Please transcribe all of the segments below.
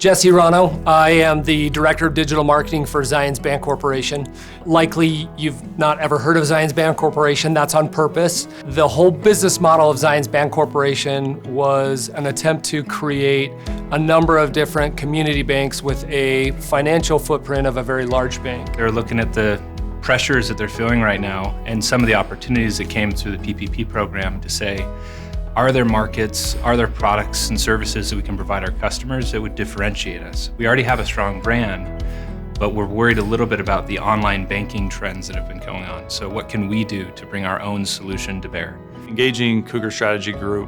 Jesse Rano. I am the Director of Digital Marketing for Zions Bank Corporation. Likely you've not ever heard of Zions Bank Corporation. That's on purpose. The whole business model of Zions Bank Corporation was an attempt to create a number of different community banks with a financial footprint of a very large bank. They're looking at the pressures that they're feeling right now and some of the opportunities that came through the PPP program to say, are there markets, are there products and services that we can provide our customers that would differentiate us? We already have a strong brand, but we're worried a little bit about the online banking trends that have been going on. So what can we do to bring our own solution to bear? Engaging Cougar Strategy Group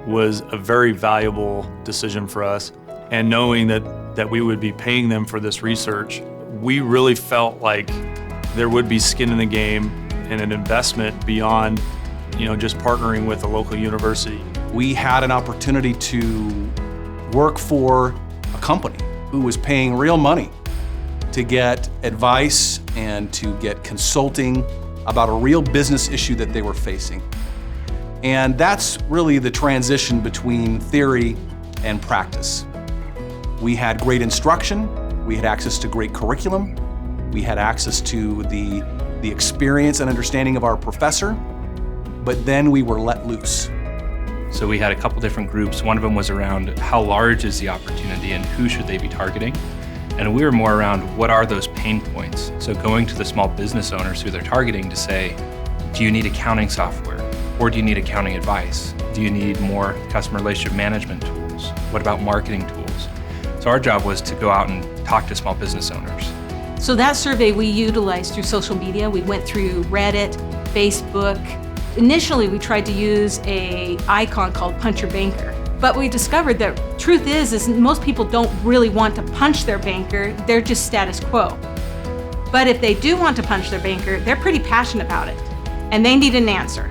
was a very valuable decision for us. And knowing that we would be paying them for this research, we really felt like there would be skin in the game and an investment beyond just partnering with a local university. We had an opportunity to work for a company who was paying real money to get advice and to get consulting about a real business issue that they were facing. And that's really the transition between theory and practice. We had great instruction, we had access to great curriculum, we had access to the experience and understanding of our professor, but then we were let loose. So we had a couple different groups. One of them was around how large is the opportunity and who should they be targeting? And we were more around what are those pain points? So going to the small business owners who they're targeting to say, do you need accounting software? Or do you need accounting advice? Do you need more customer relationship management tools? What about marketing tools? So our job was to go out and talk to small business owners. So that survey we utilized through social media. We went through Reddit, Facebook. Initially, we tried to use an icon called Punch Your Banker. But we discovered that truth is most people don't really want to punch their banker, they're just status quo. But if they do want to punch their banker, they're pretty passionate about it, and they need an answer.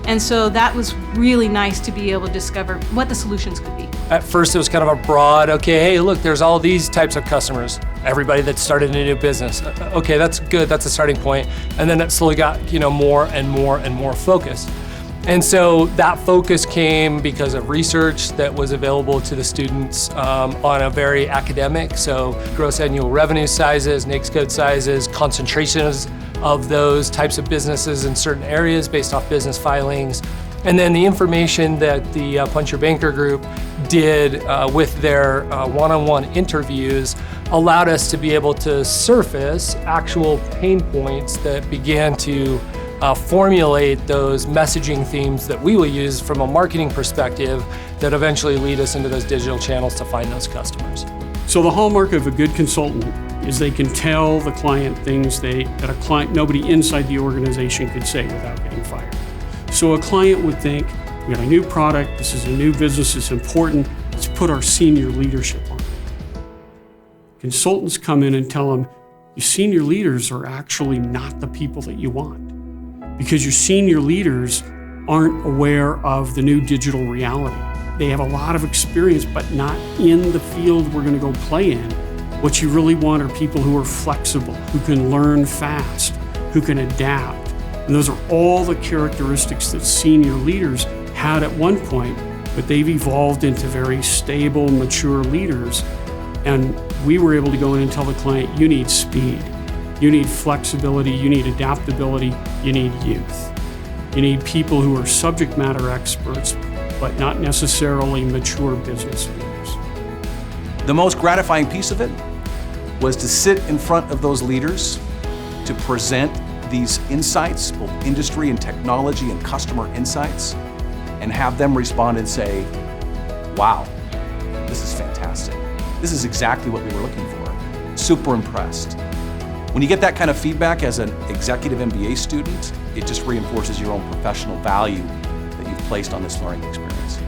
And so that was really nice to be able to discover what the solutions could be. At first it was kind of a broad, okay, hey, look, there's all these types of customers. Everybody that started a new business. Okay, that's good, that's a starting point. And then it slowly got, more and more and more focused. And so that focus came because of research that was available to the students on a very academic, so gross annual revenue sizes, NAICS code sizes, concentrations of those types of businesses in certain areas based off business filings. And then the information that the Punch Your Banker group did with their one-on-one interviews allowed us to be able to surface actual pain points that began to formulate those messaging themes that we will use from a marketing perspective that eventually lead us into those digital channels to find those customers. So the hallmark of a good consultant is they can tell the client things that nobody inside the organization could say without getting fired. So a client would think, we got a new product, this is a new business, it's important, let's put our senior leadership on it. Consultants come in and tell them, your senior leaders are actually not the people that you want, because your senior leaders aren't aware of the new digital reality. They have a lot of experience, but not in the field we're going to go play in. What you really want are people who are flexible, who can learn fast, who can adapt. And those are all the characteristics that senior leaders had at one point, but they've evolved into very stable, mature leaders. And we were able to go in and tell the client, you need speed, you need flexibility, you need adaptability, you need youth. You need people who are subject matter experts, but not necessarily mature business leaders. The most gratifying piece of it was to sit in front of those leaders to present these insights, both industry and technology and customer insights, and have them respond and say, wow, this is fantastic. This is exactly what we were looking for. Super impressed. When you get that kind of feedback as an executive MBA student, it just reinforces your own professional value that you've placed on this learning experience.